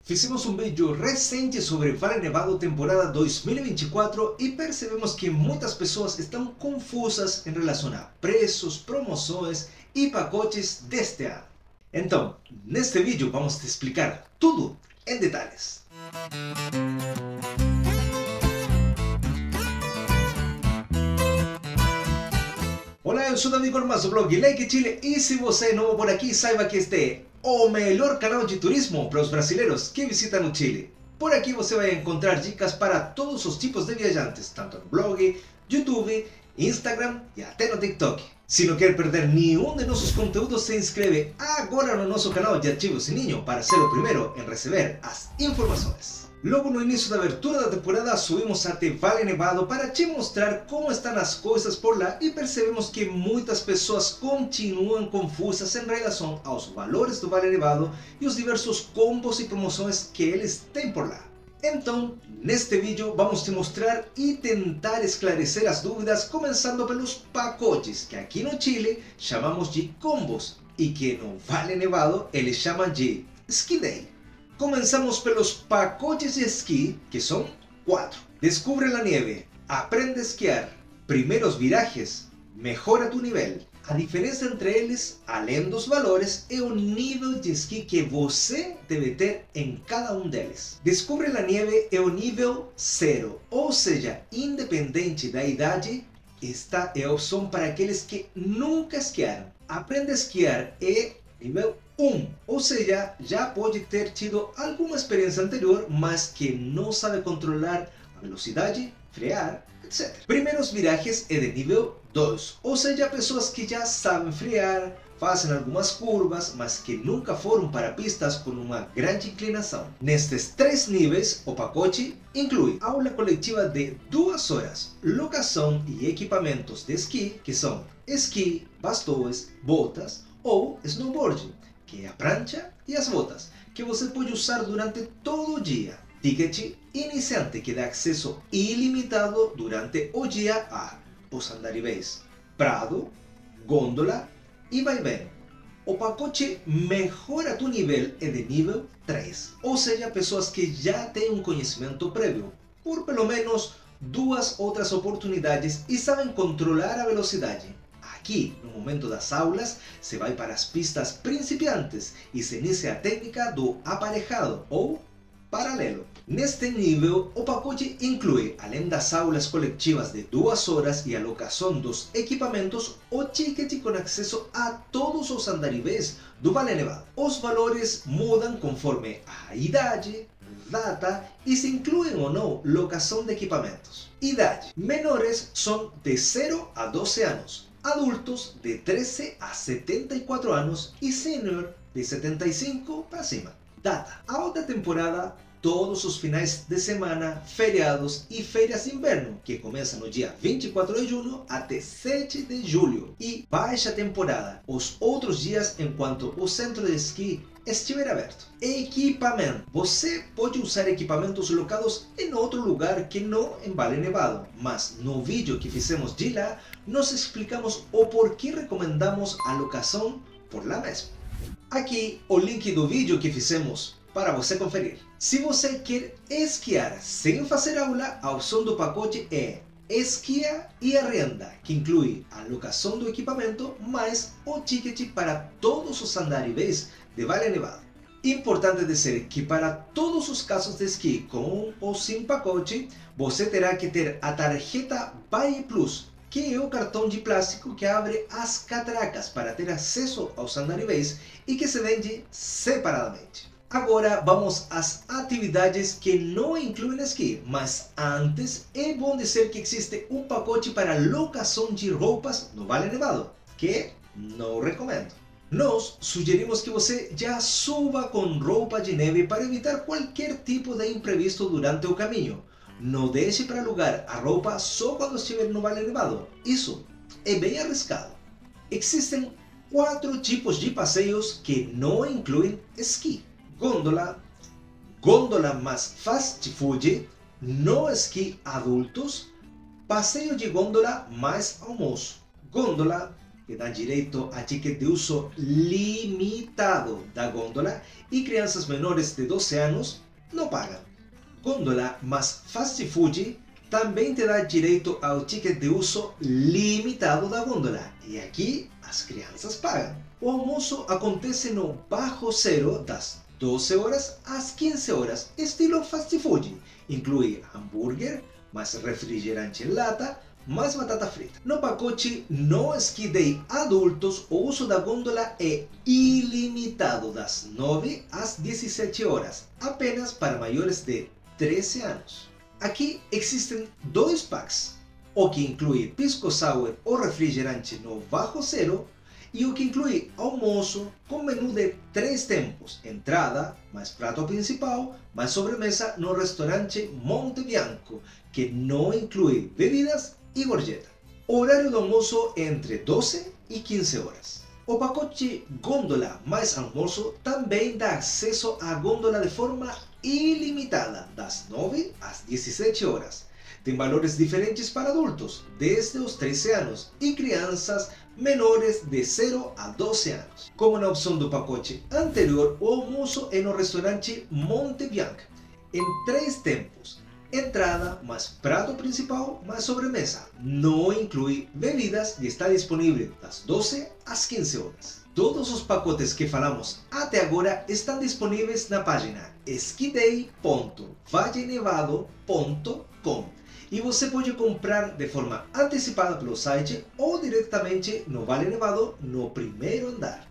Fizemos um vídeo recente sobre Vale Nevado temporada 2024 e percebemos que muitas pessoas estão confusas em relação a preços, promoções e pacotes deste ano. Então, neste vídeo vamos te explicar tudo em detalhes. Olá, eu sou David Cormas do blog Like Chile e se você é novo por aqui, saiba que este é o melhor canal de turismo para os brasileiros que visitam o Chile. Por aqui você vai encontrar dicas para todos os tipos de viajantes, tanto no blog, YouTube, Instagram e até no TikTok. Se não quer perder nenhum de nossos conteúdos, se inscreve agora no nosso canal e ativa o sininho para ser o primeiro em receber as informações. Logo no início da abertura da temporada subimos até Vale Nevado para te mostrar como estão as coisas por lá e percebemos que muitas pessoas continuam confusas em relação aos valores do Vale Nevado e os diversos combos e promoções que eles têm por lá. Então, neste vídeo vamos te mostrar e tentar esclarecer as dúvidas, começando pelos pacotes, que aqui no Chile chamamos de combos e que no Vale Nevado eles chamam de Ski Day. Comenzamos pelos pacotes de esqui, que são 4. Descubre la nieve, aprende a esquiar, primeiros virajes, mejora tu nível. A diferença entre eles, além dos valores, é o nível de esqui que você deve ter em cada um deles. Descubre la nieve é o nível 0, ou seja, independente da idade, esta é a opção para aqueles que nunca esquiaram. Aprende a esquiar é nível 1, ou seja, já pode ter tido alguma experiência anterior, mas que não sabe controlar a velocidade, frear, etc. Primeiros virajes é de nível 2, ou seja, pessoas que já sabem frear, fazem algumas curvas, mas que nunca foram para pistas com uma grande inclinação. Nestes 3 níveis, o pacote inclui aula coletiva de 2 horas, locação e equipamentos de esqui, que são esqui, bastões, botas ou snowboard, que é a prancha e as botas, que você pode usar durante todo o dia. Ticket iniciante, que dá acesso ilimitado durante o dia a os andarilhos, prado, gôndola e vai-vem. O pacote Mejora tu Nível é de nível 3, ou seja, pessoas que já têm um conhecimento prévio, por pelo menos 2 outras oportunidades e sabem controlar a velocidade. Aqui, no momento das aulas, se vai para as pistas principiantes e se inicia a técnica do aparejado ou paralelo. Neste nível, o pacote inclui, além das aulas coletivas de 2 horas e a locação dos equipamentos, o ticket com acesso a todos os andarilhos do Vale Nevado. Os valores mudam conforme a idade, data e se incluem ou não locação de equipamentos. Idade: menores são de 0 a 12 anos. Adultos de 13 a 74 anos e sênior de 75 para cima. Data: alta temporada, todos os finais de semana, feriados e férias de inverno, que começam no dia 24 de junho até 7 de julho. E baixa temporada, os outros dias enquanto o centro de esqui estiver aberto. Equipamento: você pode usar equipamentos locados em outro lugar que não em Vale Nevado, mas no vídeo que fizemos de lá, nós explicamos o porquê recomendamos a locação por lá mesmo. Aqui o link do vídeo que fizemos para você conferir. Se você quer esquiar sem fazer aula, a opção do pacote é Esquia e Arrenda, que inclui a locação do equipamento mais o ticket para todos os andarilhos de Vale Nevado. Importante dizer que para todos os casos de esqui com ou sem pacote, você terá que ter a tarjeta Valle Plus, que é o cartão de plástico que abre as catracas para ter acesso aos andarilhos e que se vende separadamente. Agora vamos às atividades que não incluem esqui, mas antes é bom dizer que existe um pacote para locação de roupas no Vale Nevado, que não recomendo. Nós sugerimos que você já suba com roupa de neve para evitar qualquer tipo de imprevisto durante o caminho. Não deixe para alugar a roupa só quando estiver no Vale Nevado. Isso é bem arriscado. Existem 4 tipos de passeios que não incluem esqui: gôndola, gôndola mais fast food, no esqui adultos, passeio de gôndola mais almoço, gôndola, que dá direito a ticket de uso limitado da gôndola e crianças menores de 12 anos não pagam. Gôndola mais fast food também te dá direito ao ticket de uso limitado da gôndola e aqui as crianças pagam. O almoço acontece no bajo zero das 12 horas às 15 horas, estilo fast food. Inclui hambúrguer, mais refrigerante em lata, mais batata frita. No pacote no Ski Day adultos, o uso da gôndola é ilimitado das 9 às 17 horas, apenas para maiores de 13 anos. Aqui existem dois packs, o que inclui pisco sour ou refrigerante no bajo zero e o que inclui almoço com menu de 3 tempos, entrada, mais prato principal, mais sobremesa no restaurante Monte Bianco, que não inclui bebidas e gorjeta. O horário do almoço é entre 12 e 15 horas. O pacote gôndola mais almoço também dá acesso à gôndola de forma ilimitada, das 9 às 17 horas. Tem valores diferentes para adultos, desde os 13 anos, e crianças menores de 0 a 12 anos. Como na opção do pacote anterior, o almoço é no restaurante Monte Bianco, em 3 tempos. Entrada, mais prato principal, mais sobremesa. Não inclui bebidas e está disponível das 12 às 15 horas. Todos os pacotes que falamos até agora estão disponíveis na página skiday.vallenevado.com e você pode comprar de forma antecipada pelo site ou diretamente no Valle Nevado no primeiro andar.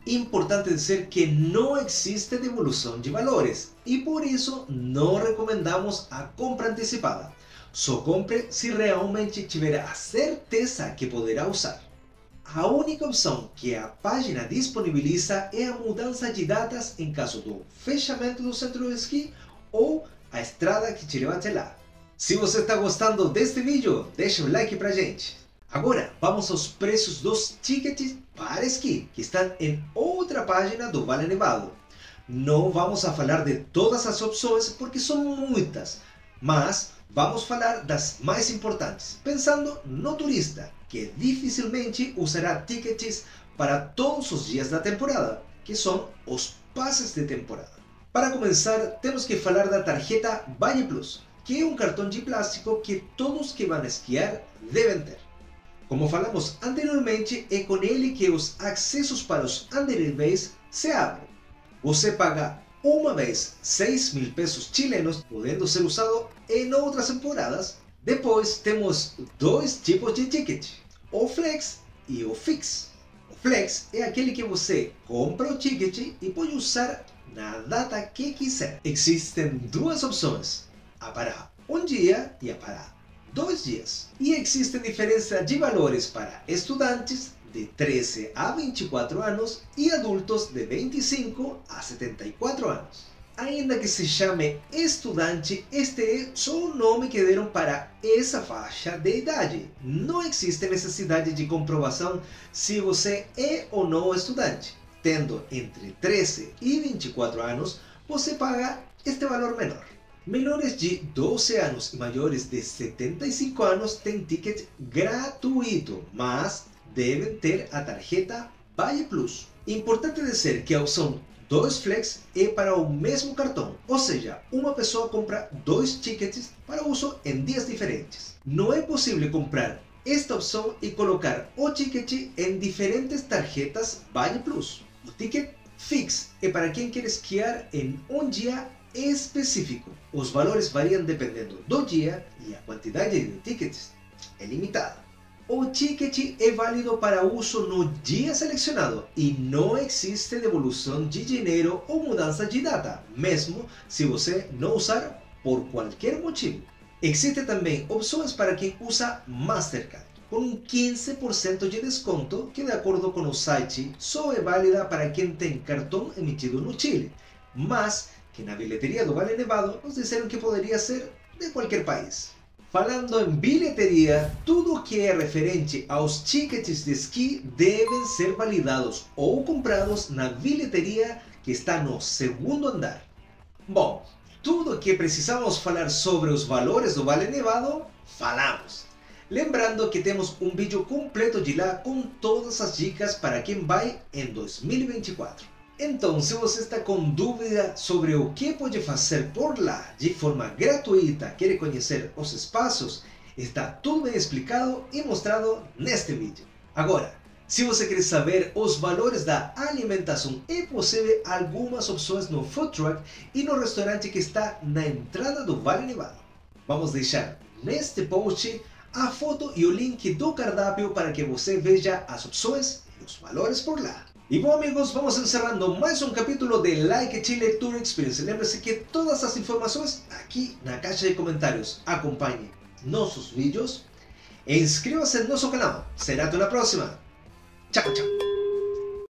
Importante dizer que não existe devolução de valores e por isso não recomendamos a compra antecipada. Só compre se realmente tiver a certeza que poderá usar. A única opção que a página disponibiliza é a mudança de datas em caso do fechamento do centro de esqui ou a estrada que te leva até lá. Se você está gostando deste vídeo, deixa um like pra gente. Agora, vamos aos preços dos tickets para esqui, que estão em outra página do Valle Nevado. Não vamos a falar de todas as opções porque são muitas, mas vamos falar das mais importantes, pensando no turista, que dificilmente usará tickets para todos os dias da temporada, que são os passes de temporada. Para começar, temos que falar da tarjeta Valle Plus, que é um cartão de plástico que todos que vão esquiar devem ter. Como falamos anteriormente, é com ele que os acessos para os underways se abrem. Você paga uma vez 6.000 pesos chilenos, podendo ser usado em outras temporadas. Depois temos dois tipos de ticket, o Flex e o Fix. O Flex é aquele que você compra o ticket e pode usar na data que quiser. Existem duas opções, a para um dia e a para 2 dias. E existe diferença de valores para estudantes de 13 a 24 anos e adultos de 25 a 74 anos. Ainda que se chame estudante, este é só o nome que deram para essa faixa de idade. Não existe necessidade de comprovação se você é ou não estudante. Tendo entre 13 e 24 anos, você paga este valor menor. Menores de 12 anos e maiores de 75 anos têm ticket gratuito, mas devem ter a tarjeta Valle Plus. Importante dizer que a opção 2 Flex é para o mesmo cartão, ou seja, uma pessoa compra 2 tickets para uso em dias diferentes. Não é possível comprar esta opção e colocar o ticket em diferentes tarjetas Valle Plus. O ticket Fix é para quem quer esquiar em um dia específico. Os valores variam dependendo do dia e a quantidade de tickets é limitada. O ticket é válido para uso no dia selecionado e não existe devolução de dinheiro ou mudança de data, mesmo se você não usar por qualquer motivo. Existem também opções para quem usa Mastercard, com um 15% de desconto que, de acordo com o site, só é válida para quem tem cartão emitido no Chile, mas que na bilheteria do Valle Nevado nos disseram que poderia ser de qualquer país. Falando em bilheteria, tudo que é referente aos tickets de esqui devem ser validados ou comprados na bilheteria que está no segundo andar. Bom, tudo que precisamos falar sobre os valores do Valle Nevado, falamos. Lembrando que temos um vídeo completo de lá com todas as dicas para quem vai em 2024. Então, se você está com dúvida sobre o que pode fazer por lá de forma gratuita, quer conhecer os espaços, está tudo bem explicado e mostrado neste vídeo. Agora, se você quer saber os valores da alimentação e possível algumas opções no food truck e no restaurante que está na entrada do Vale Nevado, vamos deixar neste post a foto e o link do cardápio para que você veja as opções e os valores por lá. E bom amigos, vamos encerrando mais um capítulo de Like Chile Tour Experience. Lembre-se que todas as informações aqui na caixa de comentários. Acompanhe nossos vídeos e inscreva-se no nosso canal. Será até a próxima. Tchau, tchau.